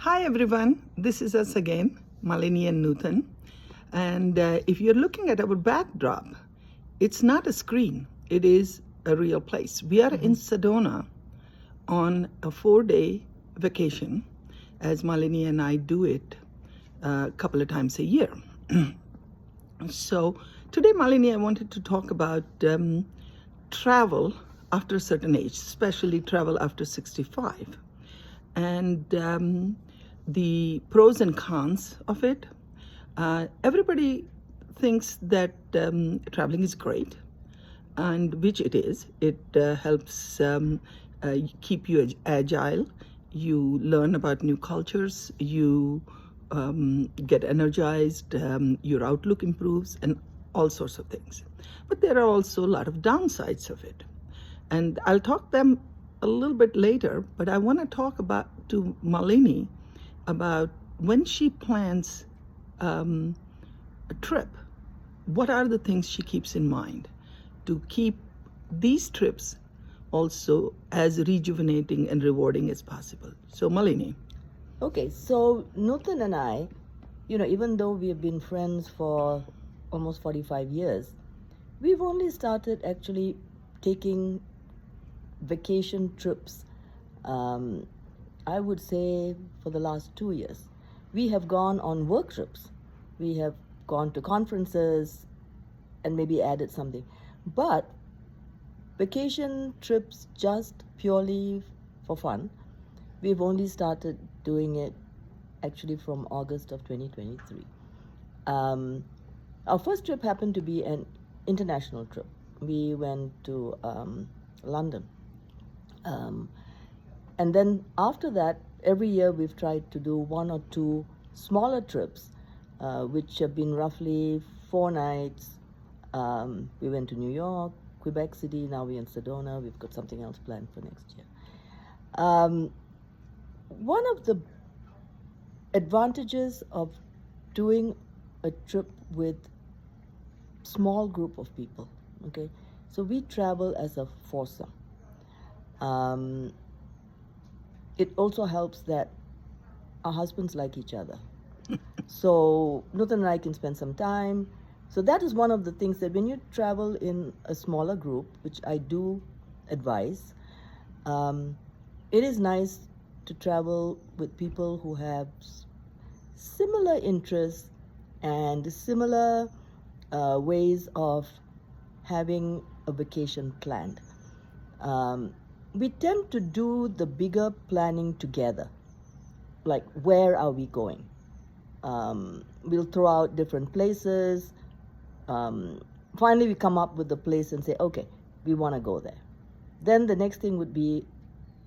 Hi everyone, this is us again, Malini and Nuthan. And if you're looking at our backdrop, it's not a screen, it is a real place. We are in Sedona on a 4-day vacation, as Malini and I do it a couple of times a year. So today, Malini, I wanted to talk about travel after a certain age, especially travel after 65. And the pros and cons of it. Everybody thinks that traveling is great, and which it is. It helps keep you agile. You learn about new cultures. You get energized. Your outlook improves, and all sorts of things. But there are also a lot of downsides of it, and I'll talk them a little bit later. But I want to talk to Malini about when she plans a trip, what are the things she keeps in mind to keep these trips also as rejuvenating and rewarding as possible. So Malini. Okay, so Nuthan and I, even though we have been friends for almost 45 years, we've only started actually taking vacation trips, I would say, for the last 2 years. We have gone on work trips. We have gone to conferences and maybe added something. But vacation trips just purely for fun, we've only started doing it actually from August of 2023. Our first trip happened to be an international trip. We went to London. And then after that, every year we've tried to do 1 or 2 smaller trips, which have been roughly 4 nights. We went to New York, Quebec City, now we're in Sedona. We've got something else planned for next year. One of the advantages of doing a trip with small group of people, okay? So we travel as a foursome. It also helps that our husbands like each other. So Nuthan and I can spend some time. So that is one of the things that when you travel in a smaller group, which I do advise, it is nice to travel with people who have similar interests and similar ways of having a vacation planned. We tend to do the bigger planning together, like where are we going? We'll throw out different places. Finally, we come up with the place and say, okay, we want to go there. Then the next thing would be,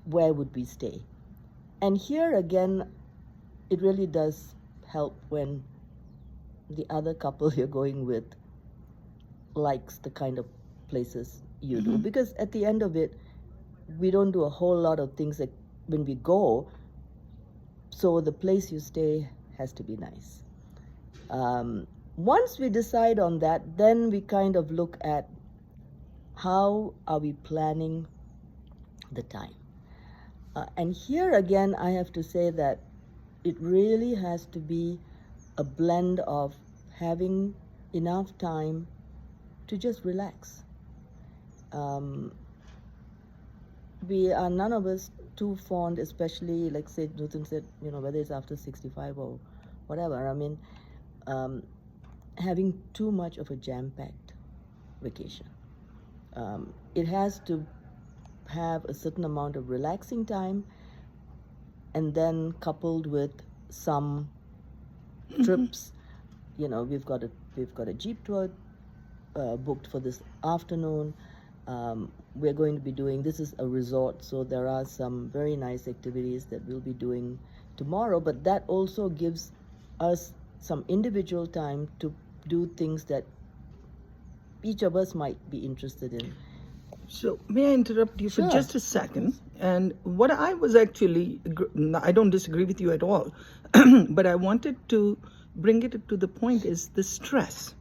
where would we stay? And here again, it really does help when the other couple you're going with likes the kind of places you do. Because at the end of it, we don't do a whole lot of things that when we go, so the place you stay has to be nice. Once we decide on that, then we kind of look at how are we planning the time. And here again, I have to say that it really has to be a blend of having enough time to just relax. We are none of us too fond, especially like say Nuthan said, whether it's after 65 or whatever. I mean, having too much of a jam-packed vacation. It has to have a certain amount of relaxing time, and then coupled with some trips. We've got a jeep tour booked for this afternoon. We're going to be doing, this is a resort, so there are some very nice activities that we'll be doing tomorrow, but that also gives us some individual time to do things that each of us might be interested in. So may I interrupt you for just a second? And what I was actually, I don't disagree with you at all, but I wanted to bring it to the point is the stress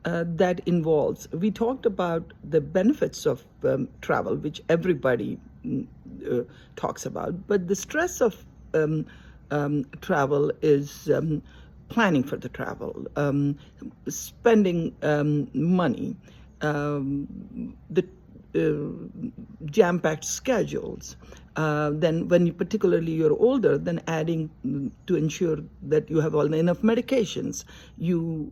that involves. We talked about the benefits of travel, which everybody talks about, but the stress of travel is planning for the travel, spending money, the jam-packed schedules. Then when particularly you're older, then adding to ensure that you have all enough medications, you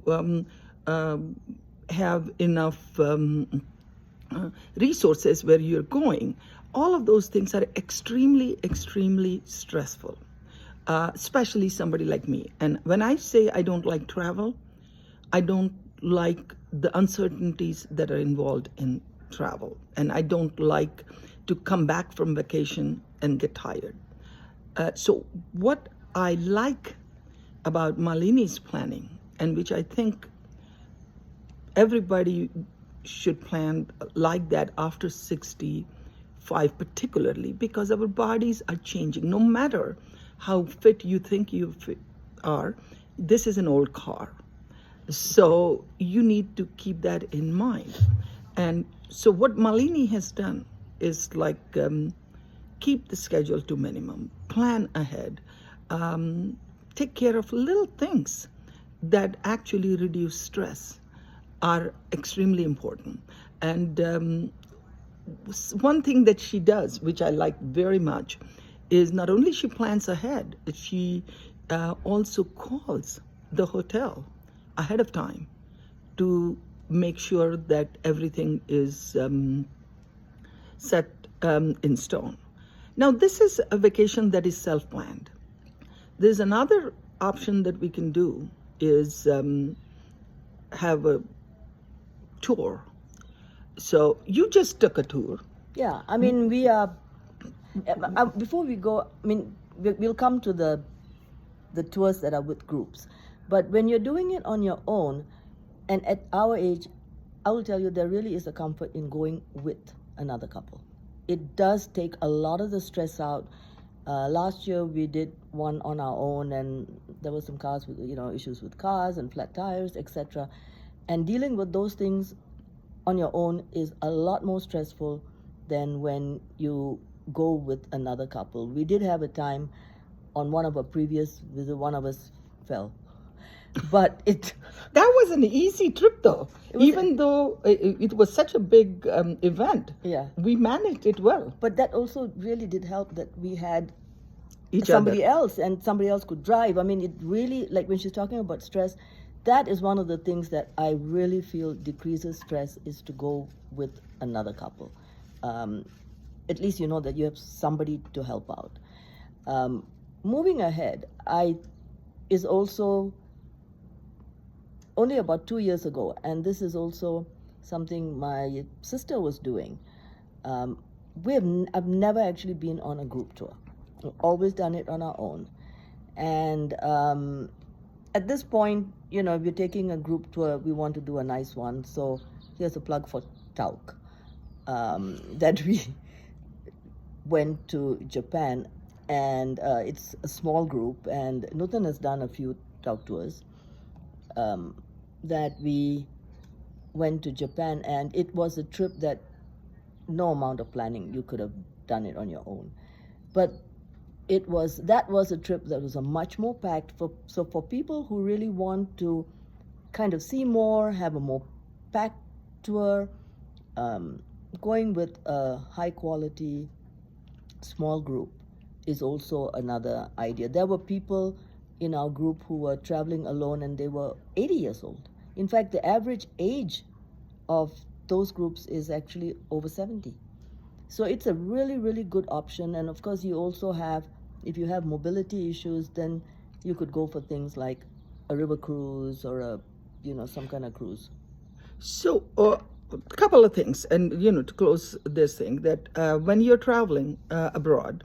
have enough resources where you're going. All of those things are extremely, extremely stressful, especially somebody like me. And when I say I don't like travel, I don't like the uncertainties that are involved in travel. And I don't like to come back from vacation and get tired. So what I like about Malini's planning, and which I think everybody should plan like that after 65 particularly, because our bodies are changing. No matter how fit you think you are, this is an old car. So you need to keep that in mind. And so what Malini has done is like keep the schedule to minimum, plan ahead, take care of little things that actually reduce stress are extremely important. And one thing that she does, which I like very much, is not only she plans ahead, she also calls the hotel ahead of time to make sure that everything is set in stone. Now, this is a vacation that is self-planned. There's another option that we can do is have a tour. So you just took a tour. Yeah, I mean, we are. Before we go, I mean, we'll come to the tours that are with groups. But when you're doing it on your own, and at our age, I will tell you there really is a comfort in going with another couple. It does take a lot of the stress out. Last year we did one on our own, and there were some cars with issues with cars and flat tires, etc. And dealing with those things on your own is a lot more stressful than when you go with another couple. We did have a time on one of our previous visits, one of us fell. But that was an easy trip though. Even though it was such a big event, yeah, we managed it well. But that also really did help that we had Each somebody other. else, and somebody else could drive. I mean, it really, like when she's talking about stress, that is one of the things that I really feel decreases stress, is to go with another couple. At least you know that you have somebody to help out. Moving ahead, is also only about 2 years ago, and this is also something my sister was doing. I've never actually been on a group tour. We've always done it on our own. And at this point, if you're taking a group tour, we want to do a nice one. So here's a plug for Tauk, that we went to Japan, and it's a small group, and Nutan has done a few Tauk tours. That we went to Japan, and it was a trip that no amount of planning, you could have done it on your own. But that was a trip that was a much more packed. So for people who really want to kind of see more, have a more packed tour, going with a high quality small group is also another idea. There were people in our group who were traveling alone, and they were 80 years old. In fact, the average age of those groups is actually over 70. So it's a really, really good option. And of course, you also have, if you have mobility issues, then you could go for things like a river cruise or some kind of cruise. So a couple of things, and to close this thing, that when you're traveling abroad,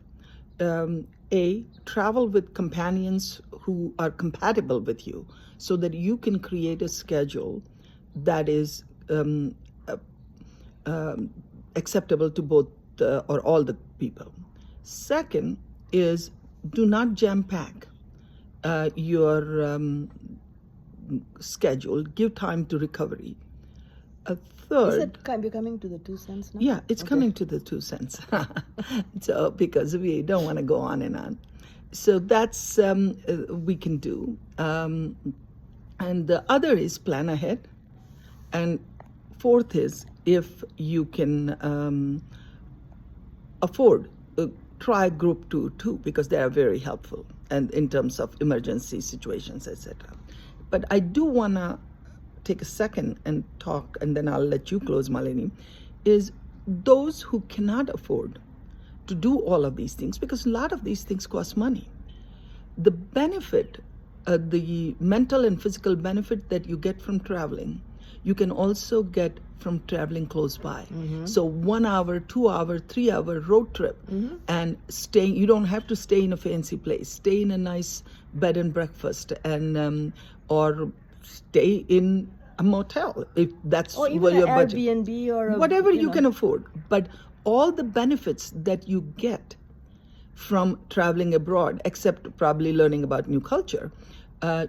travel with companions who are compatible with you, so that you can create a schedule that is acceptable to both or all the people. Second is, do not jam pack your schedule. Give time to recovery. A third. Is it becoming to the 2 cents now? Yeah, it's coming to the 2 cents. So because we don't want to go on and on. So that's we can do. And the other is plan ahead. And fourth is if you can afford, try group 2 too, because they are very helpful and in terms of emergency situations, etc. But I do want to take a second and talk, and then I'll let you close, Malini, is those who cannot afford to do all of these things, because a lot of these things cost money. The benefit, the mental and physical benefit that you get from traveling, you can also get from traveling close by. So 1 hour, 2 hour, 3 hour road trip, and staying. You don't have to stay in a fancy place. Stay in a nice bed and breakfast, and or stay in a motel if that's Or even what an your budget. Airbnb or Whatever you know. can afford. But all the benefits that you get from traveling abroad, except probably learning about new culture,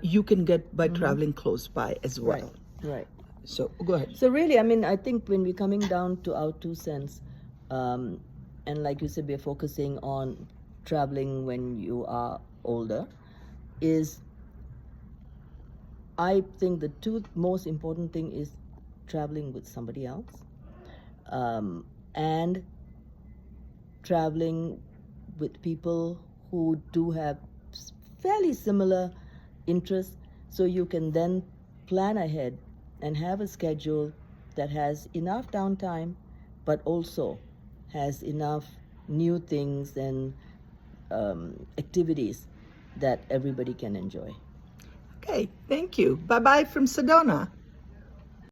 you can get by traveling close by as well. Right. So go ahead. So really, I mean, I think when we're coming down to our 2 cents, and like you said, we're focusing on traveling when you are older, is I think the 2 most important thing is traveling with somebody else, and traveling with people who do have fairly similar interests, so you can then plan ahead and have a schedule that has enough downtime but also has enough new things and activities that everybody can enjoy. Okay, thank you. Bye-bye from Sedona.